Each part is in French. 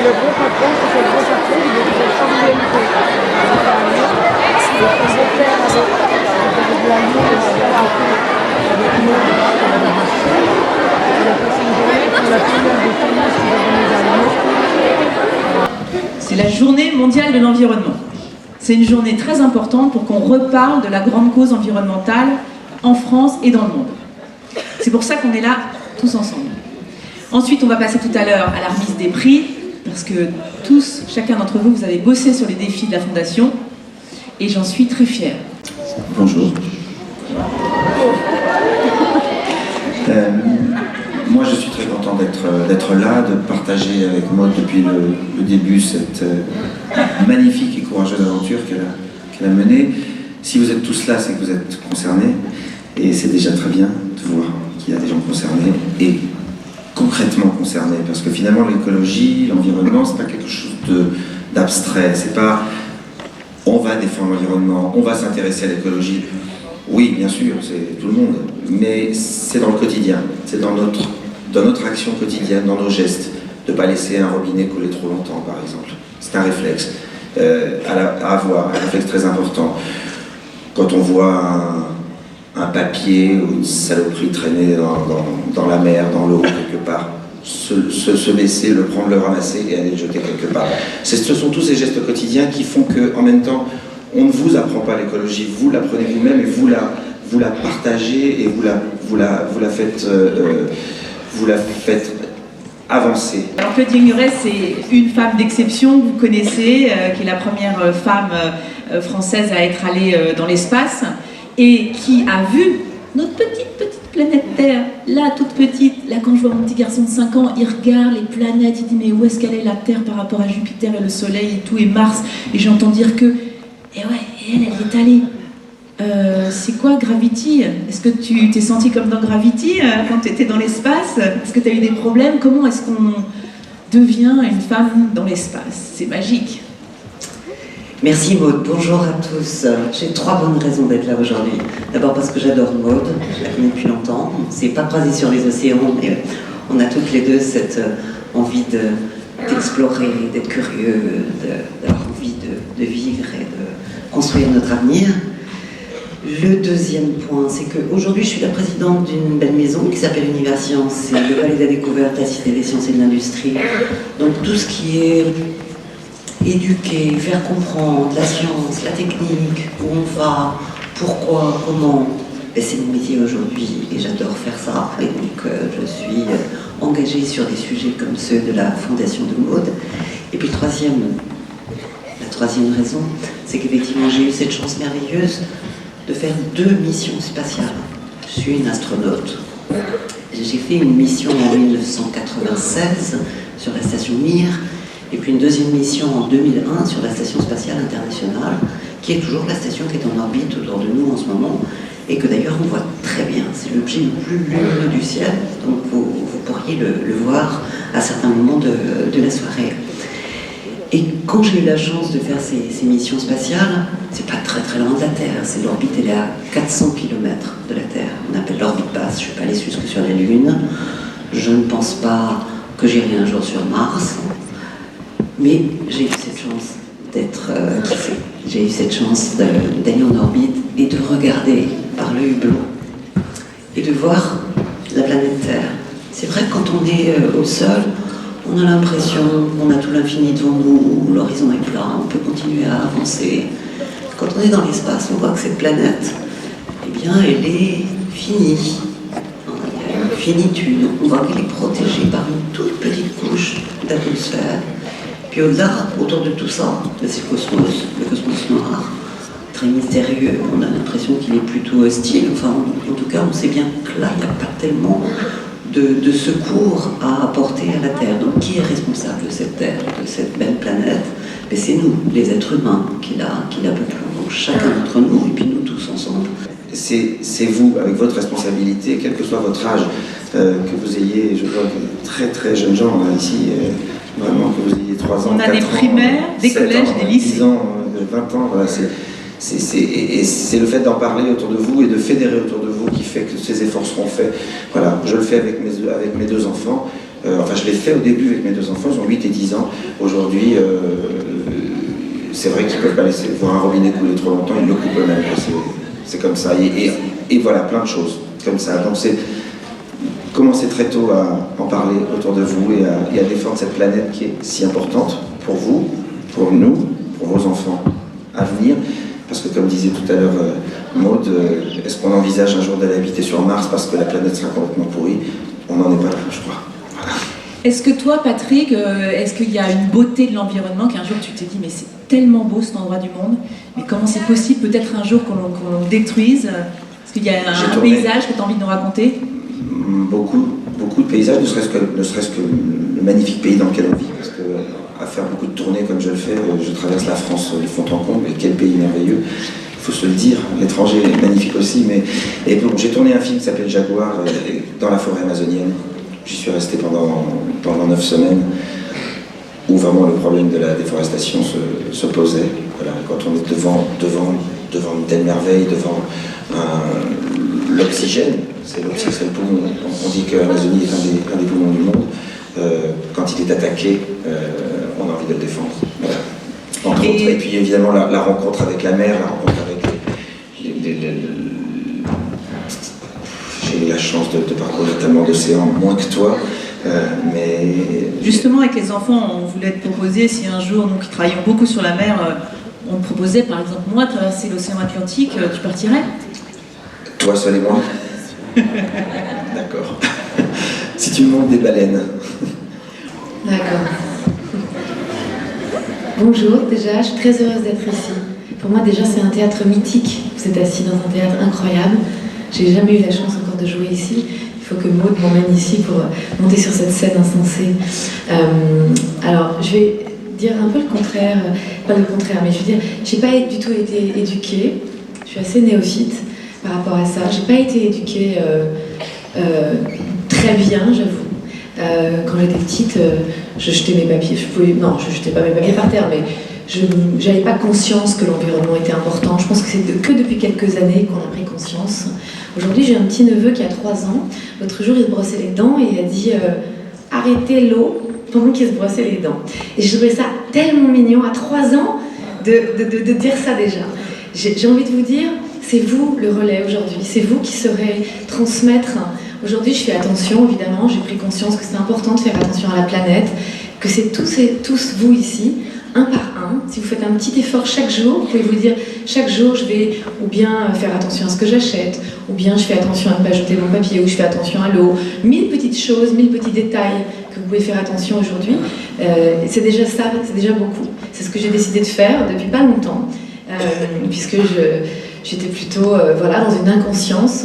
le gros patron, c'est le gros patron, il est de familiarité. Le propriétaire avec de la ligne, avec nous, on a marché. On a passé une journée pour la première des familles qui va venir à nous. C'est la journée mondiale de l'environnement. C'est une journée très importante pour qu'on reparle de la grande cause environnementale en France et dans le monde. C'est pour ça qu'on est là tous ensemble. Ensuite, on va passer tout à l'heure à la remise des prix, parce que tous, chacun d'entre vous, vous avez bossé sur les défis de la Fondation, et j'en suis très fière. Bonjour. Moi, je suis très content d'être là, de partager avec Maud depuis le début cette magnifique et courageuse aventure qu'elle a menée. Si vous êtes tous là, c'est que vous êtes concernés, et c'est déjà très bien de voir qu'il y a des gens concernés, et concrètement concernés, parce que finalement l'écologie, l'environnement, c'est pas quelque chose d'abstrait, c'est pas on va défendre l'environnement, on va s'intéresser à l'écologie. Oui, bien sûr, c'est tout le monde, mais c'est dans le quotidien, c'est dans notre action quotidienne, dans nos gestes, de ne pas laisser un robinet couler trop longtemps, par exemple. C'est un réflexe à avoir, un réflexe très important. Quand on voit un papier ou une saloperie traîner dans la mer, dans l'eau, quelque part, se baisser, le prendre, le ramasser et aller le jeter quelque part. Ce sont tous ces gestes quotidiens qui font qu'en même temps, on ne vous apprend pas l'écologie, vous l'apprenez vous-même et vous la partagez et vous la faites avancer. Alors Claudine Huret, c'est une femme d'exception que vous connaissez, qui est la première femme française à être allée dans l'espace et qui a vu notre petite planète Terre, là, toute petite. Là, quand je vois mon petit garçon de 5 ans, il regarde les planètes, il dit mais où est-ce qu'elle est la Terre par rapport à Jupiter et le Soleil et tout, et Mars, et j'entends dire que, et ouais, et elle y est allée. C'est quoi Gravity? Est-ce que tu t'es senti comme dans Gravity quand tu étais dans l'espace? Est-ce que tu as eu des problèmes? Comment est-ce qu'on devient une femme dans l'espace? C'est magique. Merci Maud, bonjour à tous. J'ai 3 bonnes raisons d'être là aujourd'hui. D'abord parce que j'adore Maud, je la connais depuis longtemps. On ne s'est pas croisés sur les océans, mais on a toutes les deux cette envie d'explorer, d'être curieux, d'avoir envie de vivre et de construire notre avenir. Le deuxième point, c'est qu'aujourd'hui je suis la présidente d'une belle maison qui s'appelle Universcience, c'est le Palais de la Découverte, la Cité des Sciences et de l'Industrie. Donc tout ce qui est éduquer, faire comprendre la science, la technique, où on va, pourquoi, comment, c'est mon métier aujourd'hui et j'adore faire ça. Et donc je suis engagée sur des sujets comme ceux de la Fondation de Maud. Et puis la troisième raison, c'est qu'effectivement j'ai eu cette chance merveilleuse de faire 2 missions spatiales. Je suis une astronaute. J'ai fait une mission en 1996 sur la station Mir, et puis une deuxième mission en 2001 sur la Station Spatiale Internationale, qui est toujours la station qui est en orbite autour de nous en ce moment, et que d'ailleurs on voit très bien. C'est l'objet le plus lumineux du ciel, donc vous pourriez le voir à certains moments de la soirée. Et quand j'ai eu la chance de faire ces missions spatiales, c'est pas très très loin de la Terre, c'est l'orbite, elle est à 400 km de la Terre. On appelle l'orbite basse, je suis pas allée jusque sur la Lune, je ne pense pas que j'irai un jour sur Mars, mais j'ai eu cette chance d'être kiffée. J'ai eu cette chance d'aller en orbite et de regarder par le hublot et de voir la planète Terre. C'est vrai que quand on est au sol, on a l'impression qu'on a tout l'infini devant nous, l'horizon est plat, on peut continuer à avancer. Quand on est dans l'espace, on voit que cette planète, eh bien, elle est finie. Il y a une finitude. On voit qu'elle est protégée par une toute petite couche d'atmosphère. Puis au-delà, autour de tout ça, c'est le cosmos noir, très mystérieux. On a l'impression qu'il est plutôt hostile. Enfin, en tout cas, on sait bien que là, il n'y a pas tellement de secours à apporter à la Terre. Donc qui est responsable de cette Terre, de cette belle planète? Mais c'est nous, les êtres humains, qui la peuplons. Donc chacun d'entre nous, et puis nous tous ensemble. C'est vous, avec votre responsabilité, quel que soit votre âge, que vous ayez, je vois très très jeunes gens là, ici, vraiment que vous ayez 3 ans, on a 4 des primaires, ans, des collèges, ans, des lycées. 10 ans, 20 ans, voilà, c'est le fait d'en parler autour de vous et de fédérer autour de vous qui fait que ces efforts seront faits. Voilà, je le fais avec mes 2 enfants. Enfin, je l'ai fait au début avec mes deux enfants, ils ont 8 et 10 ans. Aujourd'hui, c'est vrai qu'ils ne peuvent pas laisser voir un robinet couler trop longtemps, ils le coupent eux-mêmes. C'est comme ça. Et voilà, plein de choses comme ça. Donc c'est commencer très tôt à en parler autour de vous et à défendre cette planète qui est si importante pour vous, pour nous, pour vos enfants à venir. Parce que comme disait tout à l'heure Maud, est-ce qu'on envisage un jour d'aller habiter sur Mars parce que la planète sera complètement pourrie? On n'en est pas là, je crois. Voilà. Est-ce que toi, Patrick, est-ce qu'il y a une beauté de l'environnement qu'un jour tu t'es dit, mais c'est tellement beau cet endroit du monde, mais comment c'est possible peut-être un jour qu'on le détruise? Est-ce qu'il y a un paysage que tu as envie de nous raconter? Beaucoup de paysages, ne serait-ce que le magnifique pays dans lequel on vit, parce que à faire beaucoup de tournées comme je le fais, je traverse la France de fond en comble, et quel pays merveilleux, il faut se le dire, l'étranger est magnifique aussi, et bon, j'ai tourné un film qui s'appelle Jaguar dans la forêt amazonienne. J'y suis resté pendant 9 semaines, où vraiment le problème de la déforestation se posait. Voilà, quand on est devant une telle merveille, devant l'oxygène, c'est le poumon. On dit que l'Amazonie est un des poumons du monde. Quand il est attaqué, on a envie de le défendre. Voilà. Entre autres. Et puis évidemment la rencontre avec la mer, la rencontre avec j'ai eu la chance de parcourir tellement d'océans, moins que toi, mais... Justement, avec les enfants, on voulait te proposer, si un jour, nous qui travaillons beaucoup sur la mer, on te proposait, par exemple, moi, traverser l'océan Atlantique, tu partirais? Toi seul et moi? D'accord. Si tu me montres des baleines. D'accord. Bonjour, déjà, je suis très heureuse d'être ici. Pour moi, déjà, c'est un théâtre mythique. Vous êtes assis dans un théâtre incroyable. J'ai jamais eu la chance encore de jouer ici. Il faut que Maud m'emmène ici pour monter sur cette scène insensée. Alors, je vais dire un peu le contraire, pas le contraire, mais je veux dire, j'ai pas du tout été éduquée. Je suis assez néophyte par rapport à ça. J'ai pas été éduquée très bien, j'avoue. Quand j'étais petite, je jetais mes papiers. Non, je jetais pas mes papiers par terre, mais je n'avais pas conscience que l'environnement était important. Je pense que c'est que depuis quelques années qu'on a pris conscience. Aujourd'hui, j'ai un petit neveu qui a 3 ans. L'autre jour, il se brossait les dents et il a dit arrêtez l'eau pendant qu'il se brossait les dents. Et je trouvais ça tellement mignon à 3 ans de dire ça déjà. J'ai envie de vous dire, c'est vous le relais aujourd'hui. C'est vous qui saurez transmettre. Aujourd'hui, je fais attention, évidemment. J'ai pris conscience que c'est important de faire attention à la planète, que c'est tous vous ici, un par un. Si vous faites un petit effort chaque jour, vous pouvez vous dire chaque jour je vais ou bien faire attention à ce que j'achète, ou bien je fais attention à ne pas jeter mon papier, ou je fais attention à l'eau. 1000 petites choses, 1000 petits détails que vous pouvez faire attention aujourd'hui. C'est déjà ça, c'est déjà beaucoup. C'est ce que j'ai décidé de faire depuis pas longtemps, puisque j'étais plutôt dans une inconscience.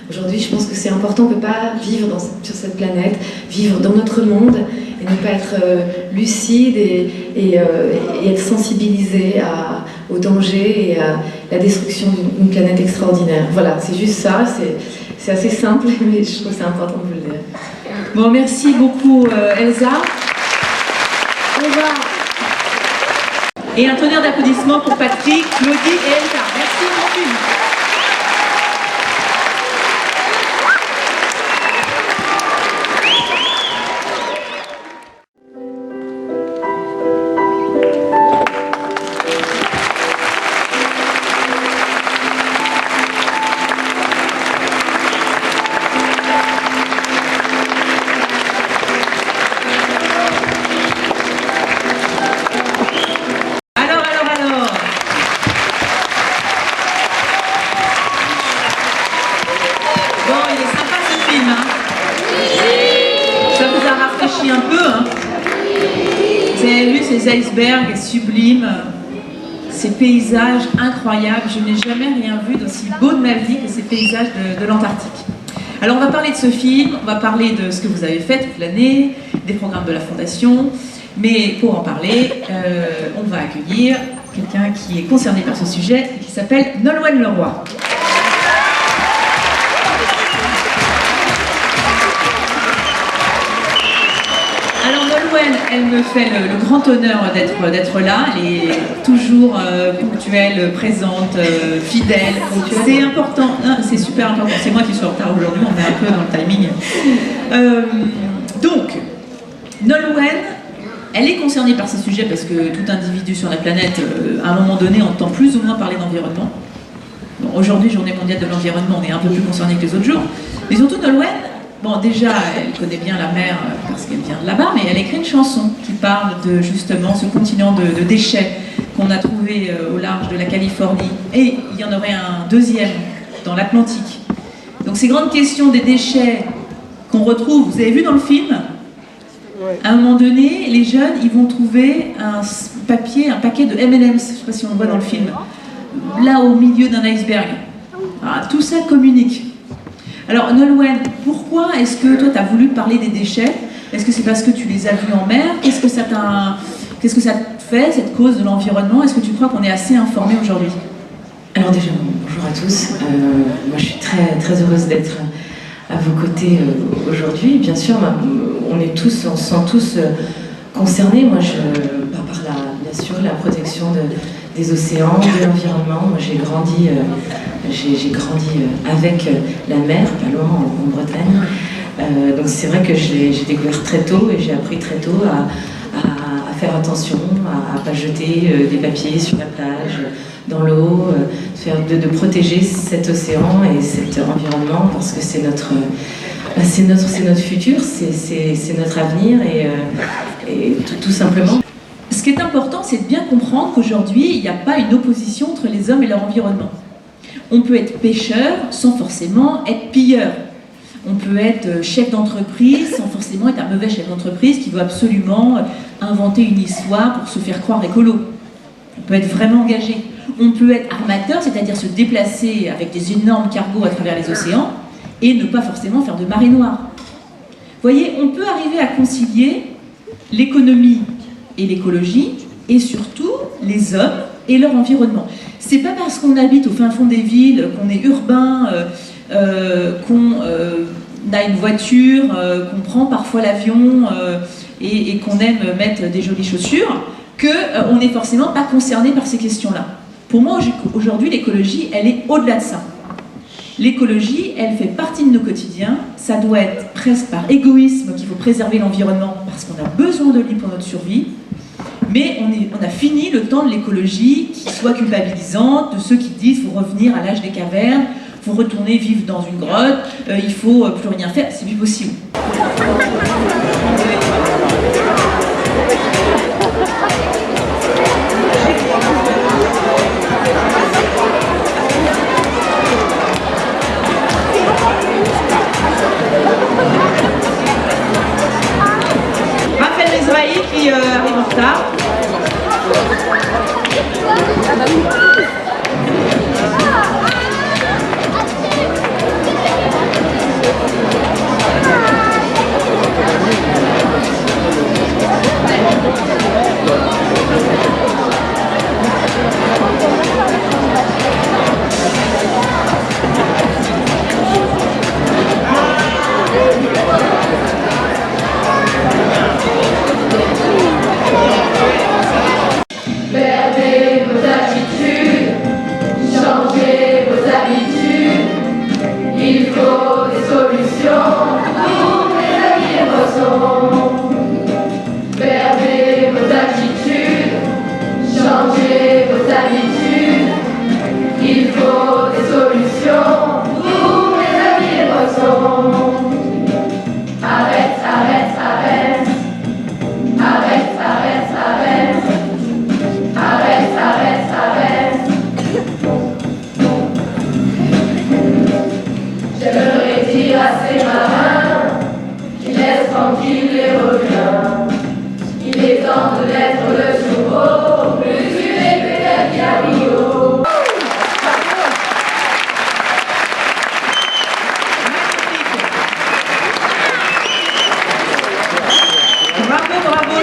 Aujourd'hui, je pense que c'est important, on ne peut pas vivre sur cette planète, vivre dans notre monde et ne pas être lucide et être sensibilisé au danger et à la destruction d'une planète extraordinaire. Voilà, c'est juste ça, c'est assez simple, mais je trouve que c'est important de vous le dire. Bon, merci beaucoup Elsa. Au revoir. Et un tonnerre d'applaudissements pour Patrick, Claudie et Elsa. Merci beaucoup. Un peu, hein. Vous avez vu ces icebergs sublimes, ces paysages incroyables. Je n'ai jamais rien vu d'aussi beau de ma vie que ces paysages de l'Antarctique. Alors on va parler de ce film, on va parler de ce que vous avez fait toute l'année, des programmes de la Fondation, mais pour en parler, on va accueillir quelqu'un qui est concerné par ce sujet et qui s'appelle Nolwenn Leroy. Elle me fait le grand honneur d'être là. Elle est toujours ponctuelle, présente, fidèle. C'est important, c'est super important. C'est moi qui suis en retard aujourd'hui, on est un peu dans le timing. Donc, Nolwenn, elle est concernée par ces sujets parce que tout individu sur la planète, à un moment donné, entend plus ou moins parler d'environnement. Bon, aujourd'hui, journée mondiale de l'environnement, on est un peu plus concerné que les autres jours. Mais surtout, Nolwenn, bon, déjà, elle connaît bien la mer parce qu'elle vient de là-bas, mais elle écrit une chanson qui parle de justement ce continent de déchets qu'on a trouvé au large de la Californie. Et il y en aurait un deuxième dans l'Atlantique. Donc ces grandes questions des déchets qu'on retrouve, vous avez vu dans le film, à un moment donné, les jeunes, ils vont trouver un paquet de M&M's, je ne sais pas si on le voit dans le film, là au milieu d'un iceberg. Alors, tout ça communique. Alors Nolwenn, pourquoi est-ce que toi tu as voulu parler des déchets? Est-ce que c'est parce que tu les as vus en mer? Qu'est-ce que ça te fait, cette cause de l'environnement? Est-ce que tu crois qu'on est assez informé aujourd'hui? Alors déjà, bonjour à tous. Moi je suis très, très heureuse d'être à vos côtés aujourd'hui. Bien sûr, on se sent tous concernés. Moi, par bien sûr la protection des océans, de l'environnement. Moi, j'ai grandi avec la mer, pas loin, en Bretagne. Donc c'est vrai que j'ai découvert très tôt et j'ai appris très tôt à faire attention, à ne pas jeter des papiers sur la plage, dans l'eau, de protéger cet océan et cet environnement parce que c'est notre futur, c'est notre avenir et tout simplement. Ce qui est important, c'est de bien comprendre qu'aujourd'hui, il n'y a pas une opposition entre les hommes et leur environnement. On peut être pêcheur sans forcément être pilleur. On peut être chef d'entreprise sans forcément être un mauvais chef d'entreprise qui veut absolument inventer une histoire pour se faire croire écolo. On peut être vraiment engagé. On peut être armateur, c'est-à-dire se déplacer avec des énormes cargos à travers les océans et ne pas forcément faire de marée noire. Vous voyez, on peut arriver à concilier l'économie et l'écologie et surtout les hommes et leur environnement. C'est pas parce qu'on habite au fin fond des villes, qu'on est urbain, qu'on a une voiture, qu'on prend parfois l'avion et qu'on aime mettre des jolies chaussures, qu'on n'est forcément pas concerné par ces questions-là. Pour moi, aujourd'hui, l'écologie, elle est au-delà de ça. L'écologie, elle fait partie de nos quotidiens. Ça doit être presque par égoïsme qu'il faut préserver l'environnement parce qu'on a besoin de lui pour notre survie. Mais on a fini le temps de l'écologie qui soit culpabilisante, de ceux qui disent qu'il faut revenir à l'âge des cavernes, il faut retourner vivre dans une grotte, il faut plus rien faire, c'est plus possible. Raphaël Mesrahi qui arrive en retard.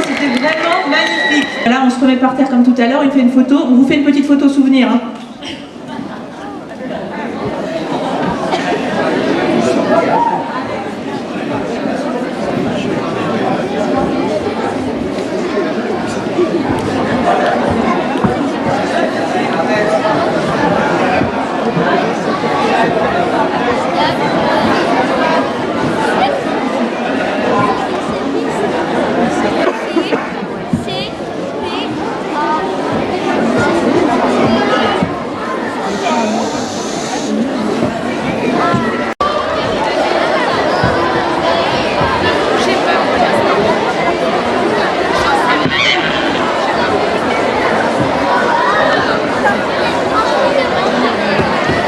C'était vraiment magnifique. Là, on se remet par terre comme tout à l'heure, il fait une photo. On vous fait une petite photo souvenir. Hein.